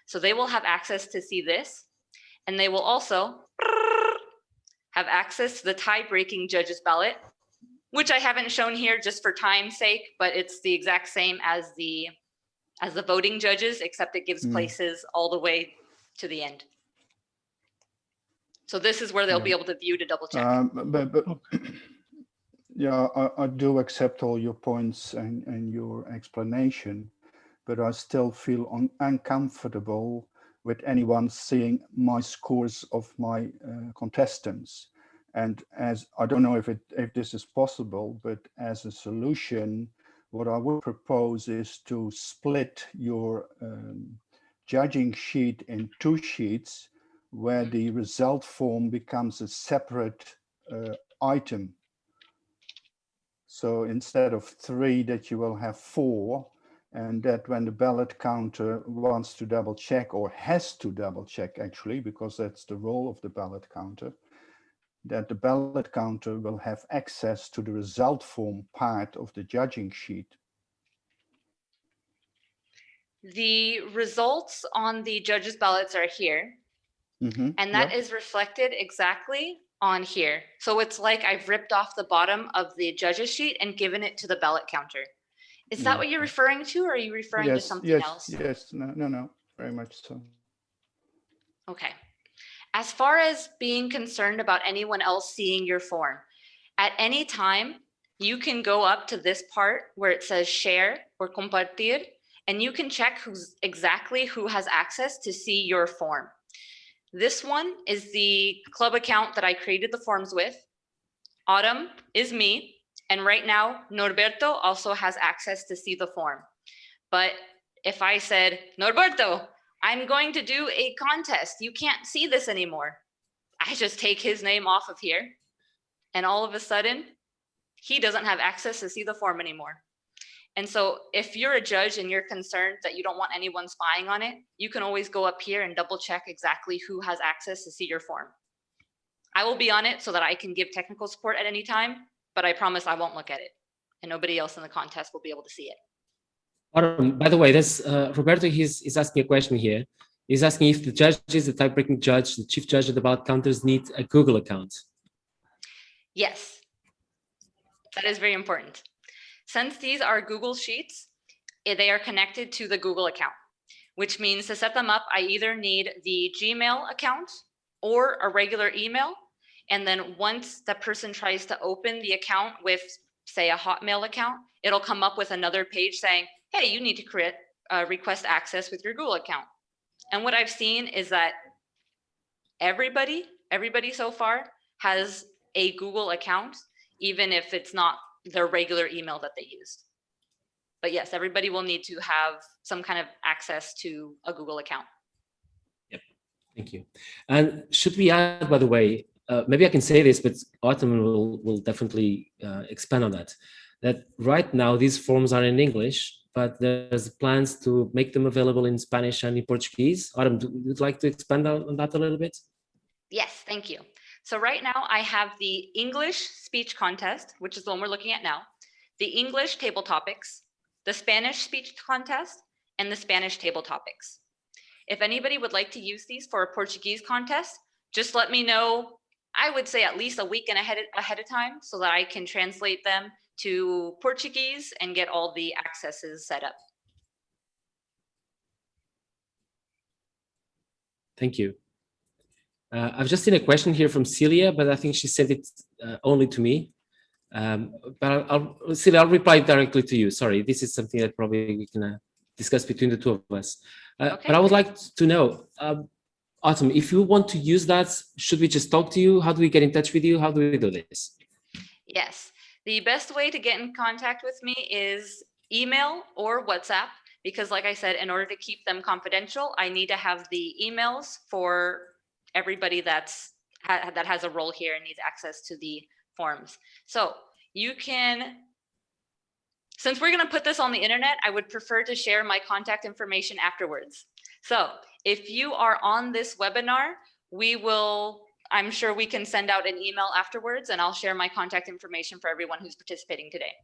Speaker 2: So they will have access to see this, and they will also have access to the tie-breaking judge's ballot, which I haven't shown here just for time's sake, but it's the exact same as the voting judges, except it gives places all the way to the end. So this is where they'll be able to view to double check.
Speaker 6: Yeah, I do accept all your points and your explanation, but I still feel uncomfortable with anyone seeing my scores of my contestants. And as I don't know if this is possible, but as a solution, what I would propose is to split your judging sheet in two sheets, where the result form becomes a separate item. So instead of 3, that you will have 4, and that when the ballot counter wants to double check, or has to double check actually, because that's the role of the ballot counter, that the ballot counter will have access to the result form part of the judging sheet.
Speaker 2: The results on the judges' ballots are here, and that is reflected exactly on here. So it's like I've ripped off the bottom of the judges' sheet and given it to the ballot counter. Is that what you're referring to, or are you referring to something else?
Speaker 6: Yes, no, very much so.
Speaker 2: Okay. As far as being concerned about anyone else seeing your form, at any time, you can go up to this part where it says share or compartir, and you can check exactly who has access to see your form. This one is the club account that I created the forms with. Autumn is me. And right now, Norberto also has access to see the form. But if I said, Norberto, I'm going to do a contest, you can't see this anymore, I just take his name off of here. And all of a sudden, he doesn't have access to see the form anymore. And so if you're a judge and you're concerned that you don't want anyone spying on it, you can always go up here and double check exactly who has access to see your form. I will be on it so that I can give technical support at any time, but I promise I won't look at it. and nobody else in the contest will be able to see it.
Speaker 1: Autumn, by the way, there's Roberto is asking a question here. He's asking if the judges, the tie-breaking judge, the chief judge of the ballot counters need a Google account.
Speaker 2: Yes, that is very important. Since these are Google Sheets, they are connected to the Google account, which means to set them up, I either need the Gmail account or a regular email. And then once the person tries to open the account with, say, a Hotmail account, it'll come up with another page saying, hey, you need to request access with your Google account. And what I've seen is that everybody so far has a Google account, even if it's not their regular email that they used. But yes, everybody will need to have some kind of access to a Google account.
Speaker 1: Yep, thank you. And should we add, by the way, maybe I can say this, but Autumn will definitely expand on that, that right now these forms are in English, but there's plans to make them available in Spanish and in Portuguese. Autumn, would you like to expand on that a little bit?
Speaker 2: Yes, thank you. So right now I have the English speech contest, which is the one we're looking at now, the English table topics, the Spanish speech contest, and the Spanish table topics. If anybody would like to use these for a Portuguese contest, just let me know, I would say at least a week and ahead of time so that I can translate them to Portuguese and get all the accesses set up.
Speaker 1: Thank you. I've just seen a question here from Celia, but I think she sent it only to me. But Celia, I'll reply directly to you. Sorry, this is something that probably we can discuss between the two of us.
Speaker 2: Okay.
Speaker 1: But I would like to know, Autumn, if you want to use that, should we just talk to you? How do we get in touch with you? How do we do this?
Speaker 2: Yes, the best way to get in contact with me is email or WhatsApp, because like I said, in order to keep them confidential, I need to have the emails for everybody that has a role here and needs access to the forms. So you can, since we're going to put this on the internet, I would prefer to share my contact information afterwards. So if you are on this webinar, I'm sure we can send out an email afterwards, and I'll share my contact information for everyone who's participating today.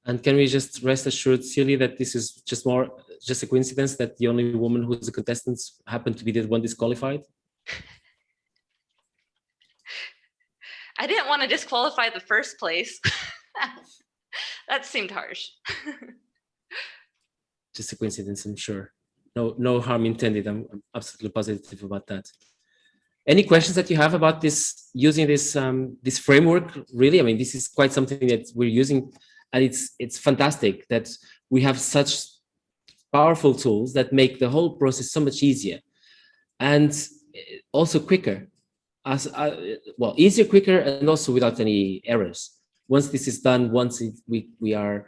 Speaker 1: And can we just rest assured, Celia, that this is just a coincidence that the only woman who's a contestant happened to be the one disqualified?
Speaker 2: I didn't want to disqualify the first place. That seemed harsh.
Speaker 1: Just a coincidence, I'm sure. No harm intended. I'm absolutely positive about that. Any questions that you have about this, using this framework? Really, I mean, this is quite something that we're using, and it's fantastic that we have such powerful tools that make the whole process so much easier and also quicker. Well, easier, quicker, and also without any errors. Once this is done, we are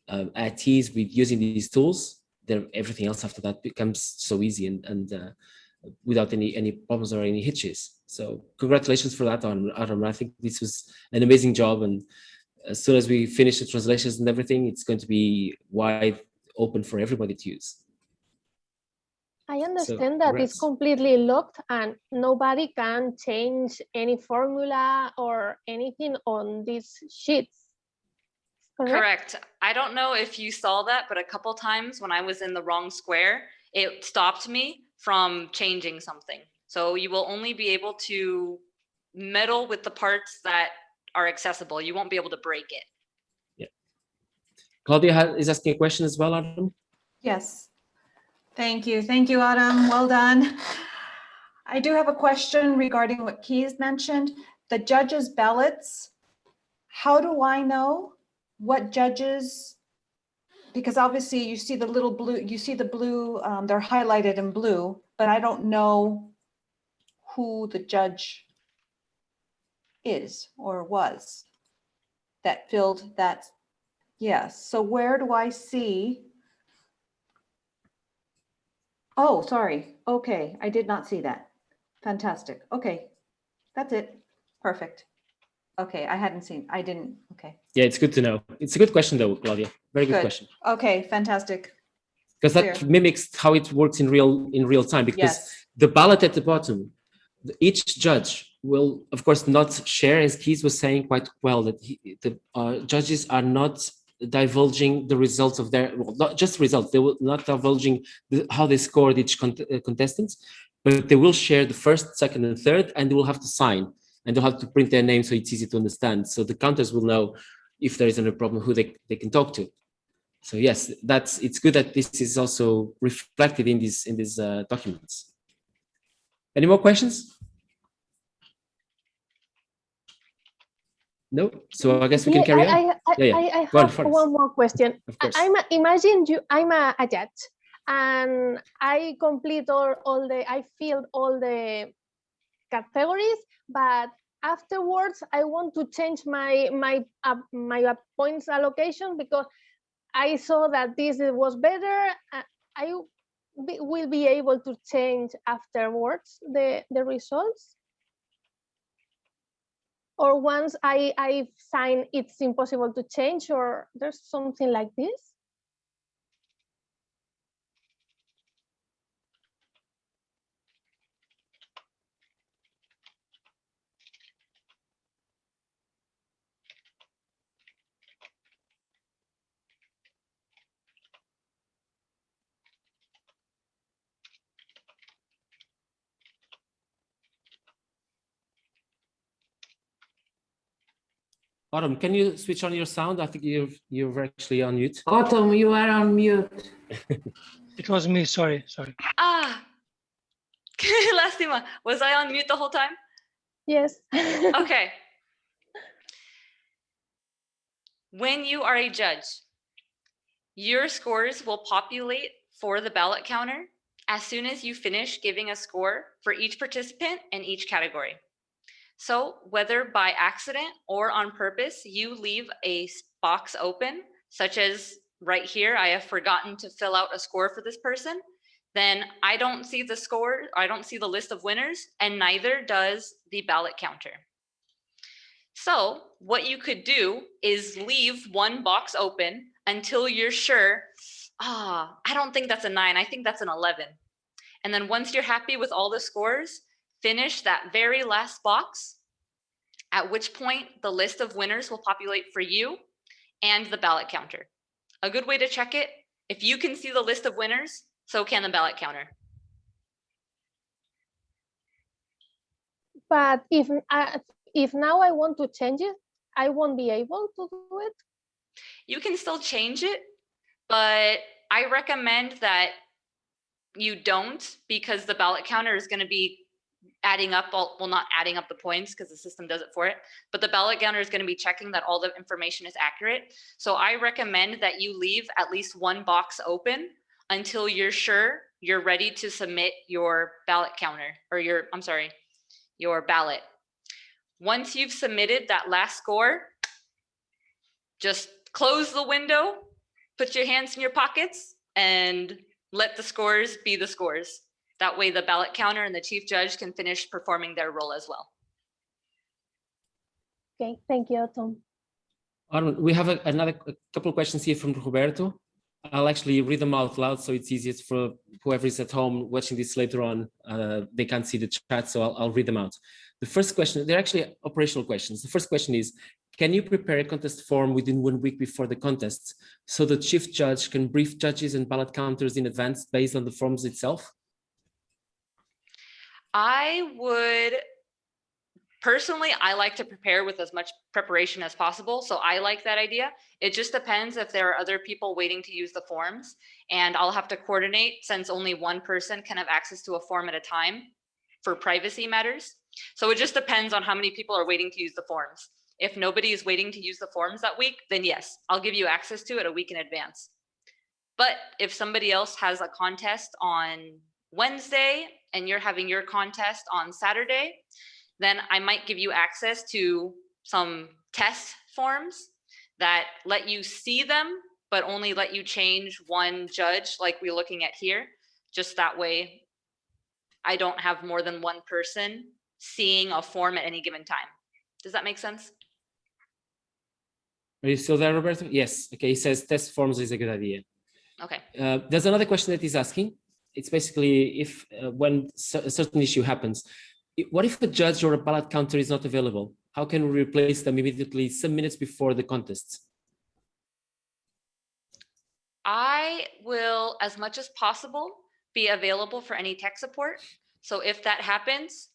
Speaker 1: at ease with using these tools, then everything else after that becomes so easy and without any problems or any hitches. So congratulations for that, Autumn. I think this was an amazing job, and as soon as we finish the translations and everything, it's going to be wide open for everybody to use.
Speaker 4: I understand that it's completely locked and nobody can change any formula or anything on these sheets.
Speaker 2: Correct. I don't know if you saw that, but a couple times when I was in the wrong square, it stopped me from changing something. So you will only be able to meddle with the parts that are accessible. You won't be able to break it.
Speaker 1: Yeah. Claudia is asking a question as well, Autumn.
Speaker 5: Yes. Thank you. Thank you, Autumn. Well done. I do have a question regarding what Keys mentioned. The judges' ballots, how do I know what judges, because obviously you see the little blue, they're highlighted in blue, but I don't know who the judge is or was that filled that. Yes. So where do I see? Oh, sorry. Okay. I did not see that. Fantastic. Okay. That's it. Perfect. Okay. I didn't. Okay.
Speaker 1: Yeah, it's good to know. It's a good question though, Claudia. Very good question.
Speaker 5: Okay. Fantastic.
Speaker 1: Because that mimics how it works in real time, because the ballot at the bottom, each judge will, of course, not share, as Keith was saying quite well, that the judges are not divulging the results of their, well, not just results, they will not divulging how they scored each contestant, but they will share the first, second, and third, and they will have to sign, and they'll have to print their name so it's easy to understand. So the counters will know if there isn't a problem, who they can talk to. So yes, it's good that this is also reflected in these documents. Any more questions? No, so I guess we can carry on.
Speaker 4: I have one more question. I'm a judge, and I complete I filled all the categories, but afterwards I want to change my points allocation because I saw that this was better. I will be able to change afterwards the results. Or once I sign, it's impossible to change, or there's something like this?
Speaker 1: Autumn, can you switch on your sound? I think you're actually on mute.
Speaker 7: Autumn, you are on mute.
Speaker 3: It was me, sorry.
Speaker 2: Ah, lástima. Was I on mute the whole time?
Speaker 4: Yes.
Speaker 2: Okay. When you are a judge, your scores will populate for the ballot counter as soon as you finish giving a score for each participant in each category. So whether by accident or on purpose, you leave a box open, such as right here, I have forgotten to fill out a score for this person, then I don't see the score, I don't see the list of winners, and neither does the ballot counter. So what you could do is leave one box open until you're sure, I don't think that's a 9, I think that's an 11. And then once you're happy with all the scores, finish that very last box, at which point the list of winners will populate for you and the ballot counter. A good way to check it, if you can see the list of winners, so can the ballot counter.
Speaker 4: But if now I want to change it, I won't be able to do it?
Speaker 2: You can still change it, but I recommend that you don't, because the ballot counter is going to be adding up, well, not adding up the points because the system does it for it, but the ballot counter is going to be checking that all the information is accurate. So I recommend that you leave at least one box open until you're sure you're ready to submit your ballot counter, or your ballot. Once you've submitted that last score, just close the window, put your hands in your pockets, and let the scores be the scores. That way the ballot counter and the chief judge can finish performing their role as well.
Speaker 4: Okay, thank you, Tom.
Speaker 1: We have a couple of questions here from Roberto. I'll actually read them out loud so it's easiest for whoever is at home watching this later on. They can't see the chat, so I'll read them out. The first question, they're actually operational questions. The first question is, can you prepare a contest form within 1 week before the contest so the chief judge can brief judges and ballot counters in advance based on the forms itself?
Speaker 2: Personally, I like to prepare with as much preparation as possible. So I like that idea. It just depends if there are other people waiting to use the forms, and I'll have to coordinate since only one person can have access to a form at a time for privacy matters. So it just depends on how many people are waiting to use the forms. If nobody is waiting to use the forms that week, then yes, I'll give you access to it a week in advance. But if somebody else has a contest on Wednesday and you're having your contest on Saturday, then I might give you access to some test forms that let you see them, but only let you change one judge like we're looking at here. Just that way, I don't have more than one person seeing a form at any given time. Does that make sense?
Speaker 1: Are you still there, Roberto? Yes. Okay, he says test forms is a good idea.
Speaker 2: Okay.
Speaker 1: There's another question that he's asking. It's basically if when a certain issue happens, what if a judge or a ballot counter is not available? How can we replace them immediately some minutes before the contest?
Speaker 2: I will, as much as possible, be available for any tech support. So if that happens,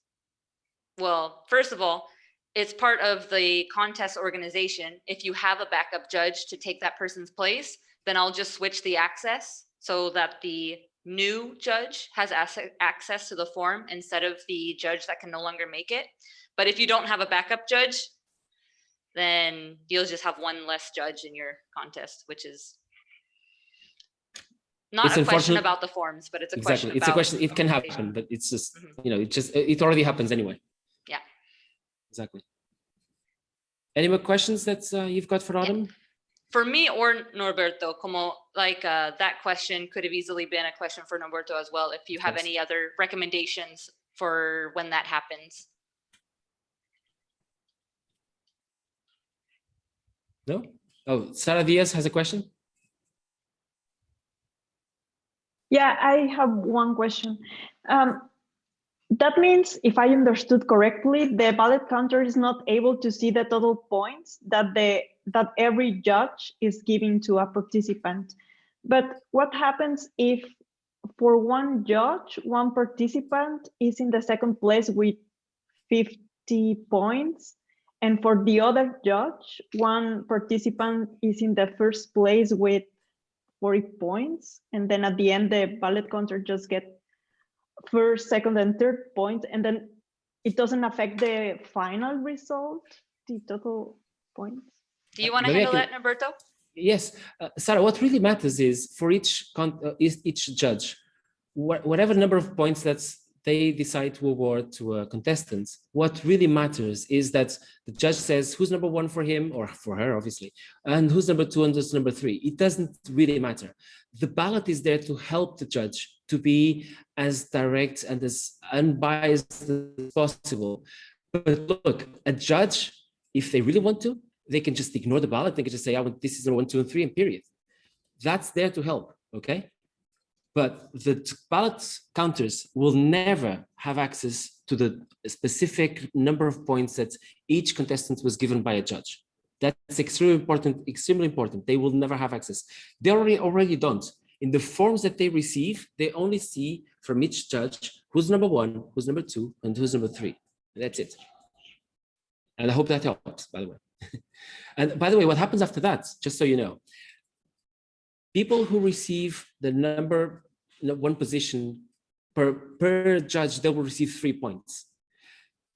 Speaker 2: well, first of all, it's part of the contest organization. If you have a backup judge to take that person's place, then I'll just switch the access so that the new judge has access to the form instead of the judge that can no longer make it. But if you don't have a backup judge, then you'll just have one less judge in your contest, which is not a question about the forms, but it's a question about.
Speaker 1: It's a question, it can happen, but it's just, you know, it already happens anyway.
Speaker 2: Yeah.
Speaker 1: Exactly. Any more questions that you've got for Autumn?
Speaker 2: Yeah. For me or Norberto, como like that question could have easily been a question for Norberto as well, if you have any other recommendations for when that happens.
Speaker 1: No? Oh, Sarah Diaz has a question.
Speaker 8: Yeah, I have one question. That means, if I understood correctly, the ballot counter is not able to see the total points that every judge is giving to a participant. But what happens if, for one judge, one participant is in the second place with 50 points, and for the other judge, one participant is in the first place with 40 points, and then at the end, the ballot counter just gets first, second, and third point, and then it doesn't affect the final result, the total points?
Speaker 2: Do you want to handle that, Norberto?
Speaker 1: Yes, Sarah, what really matters is for each judge, whatever number of points that they decide to award to a contestant, what really matters is that the judge says who's number one for him or for her, obviously, and who's number two and who's number three. It doesn't really matter. The ballot is there to help the judge to be as direct and as unbiased as possible. But look, a judge, if they really want to, they can just ignore the ballot. They can just say, I want this is 1, 2, and 3, and period. That's there to help, okay? But the ballot counters will never have access to the specific number of points that each contestant was given by a judge. That's extremely important. They will never have access. They already don't. In the forms that they receive, they only see from each judge who's number one, who's number two, and who's number three. And that's it. And I hope that helps, by the way. And by the way, what happens after that, just so you know, people who receive the number one position per judge, they will receive 3 points.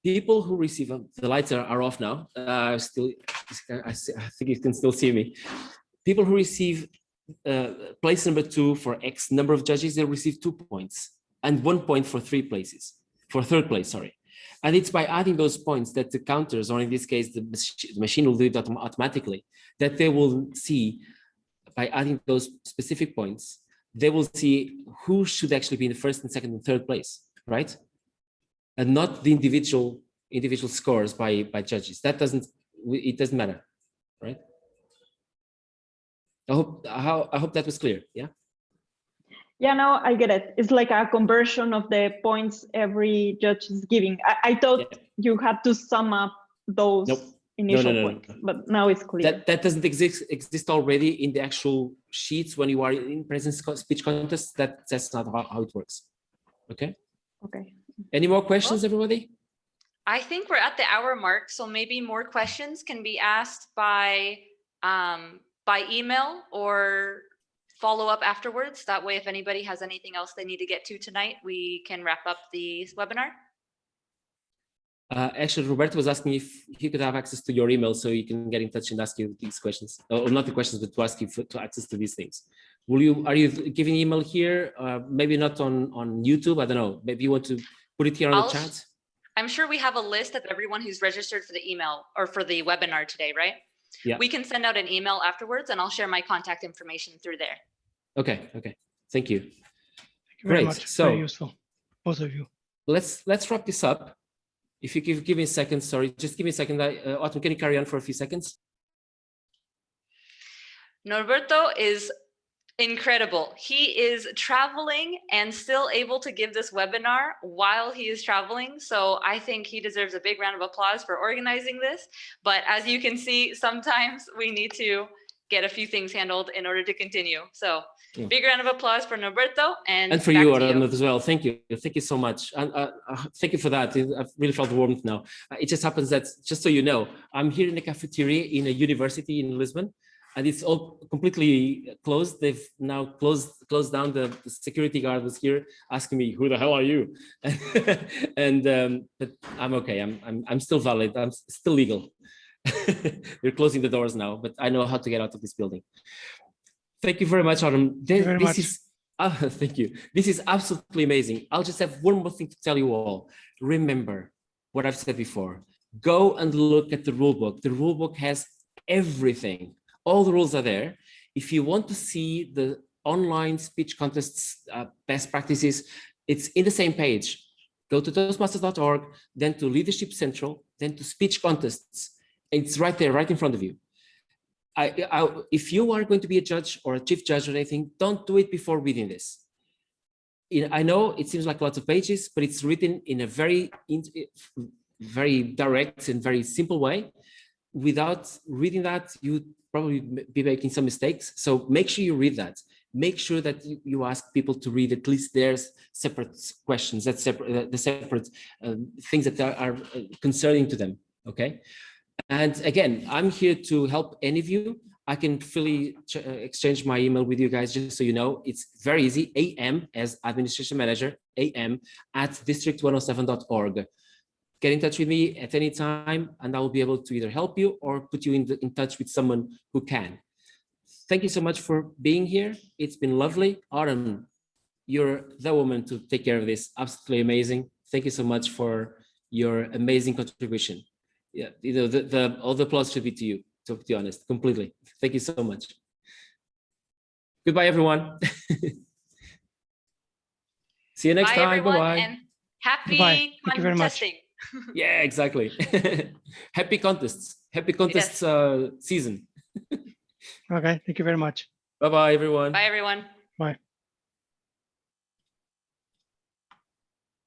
Speaker 1: People who receive, the lights are off now. I think you can still see me. People who receive place number 2 for X number of judges, they receive 2 points and 1 point for third place, sorry. And it's by adding those points that the counters, or in this case, the machine will do it automatically, that they will see, by adding those specific points, they will see who should actually be in the first and second and third place, right? And not the individual scores by judges. It doesn't matter, right? I hope that was clear. Yeah.
Speaker 8: Yeah, no, I get it. It's like a conversion of the points every judge is giving. I thought you had to sum up those initial points, but now it's clear.
Speaker 1: That doesn't exist already in the actual sheets when you are in present speech contest. That's not how it works. Okay.
Speaker 8: Okay.
Speaker 1: Any more questions, everybody?
Speaker 2: I think we're at the hour mark, so maybe more questions can be asked by email or follow up afterwards. That way, if anybody has anything else they need to get to tonight, we can wrap up the webinar.
Speaker 1: Actually, Roberto was asking if he could have access to your email so you can get in touch and ask you these questions, or not the questions, but to ask you to access to these things. Are you giving email here? Maybe not on YouTube. I don't know. Maybe you want to put it here on the chat.
Speaker 2: I'm sure we have a list of everyone who's registered for the email or for the webinar today, right?
Speaker 1: Yeah.
Speaker 2: We can send out an email afterwards, and I'll share my contact information through there.
Speaker 1: Okay. Thank you.
Speaker 3: Thank you very much.
Speaker 1: So
Speaker 3: very useful, both of you.
Speaker 1: Let's wrap this up. If you give me a second, sorry, just give me a second. Autumn, can you carry on for a few seconds?
Speaker 2: Norberto is Incredible. He is traveling and still able to give this webinar while he is traveling. So I think he deserves a big round of applause for organizing this. But as you can see, sometimes we need to get a few things handled in order to continue. So big round of applause for Norberto and
Speaker 1: for you, Autumn, as well. Thank you. Thank you so much. And thank you for that. I've really felt warmth now. It just happens that, just so you know, I'm here in a cafeteria in a university in Lisbon, and it's all completely closed. They've now closed down. The security guard was here asking me, "Who the hell are you?" And but I'm okay. I'm still valid. I'm still legal. They're closing the doors now, but I know how to get out of this building. Thank you very much, Autumn. Thank you. This is absolutely amazing. I'll just have one more thing to tell you all. Remember what I've said before. Go and look at the rule book. The rule book has everything. All the rules are there. If you want to see the online speech contests best practices, it's in the same page. Go to Toastmasters.org, then to Leadership Central, then to Speech Contests. It's right there, right in front of you. If you are going to be a judge or a chief judge or anything, don't do it before reading this. I know it seems like lots of pages, but it's written in a very direct and very simple way. Without reading that, you'd probably be making some mistakes. So make sure you read that. Make sure that you ask people to read at least their separate questions, the separate things that are concerning to them, okay? And again, I'm here to help any of you. I can fully exchange my email with you guys, just so you know. It's very easy, AM as administration manager, AM @district107.org. Get in touch with me at any time, and I will be able to either help you or put you in touch with someone who can. Thank you so much for being here. It's been lovely. Autumn, you're the woman to take care of this. Absolutely amazing. Thank you so much for your amazing contribution. Yeah, you know, all the applause should be to you, to be honest, completely. Thank you so much. Goodbye, everyone. See you next time. Bye-bye.
Speaker 2: And happy
Speaker 3: Thank you very much.
Speaker 2: contesting.
Speaker 1: Yeah, exactly. Happy contests. Happy contests season.
Speaker 3: Okay, thank you very much.
Speaker 1: Bye-bye, everyone.
Speaker 2: Bye, everyone.
Speaker 3: Bye.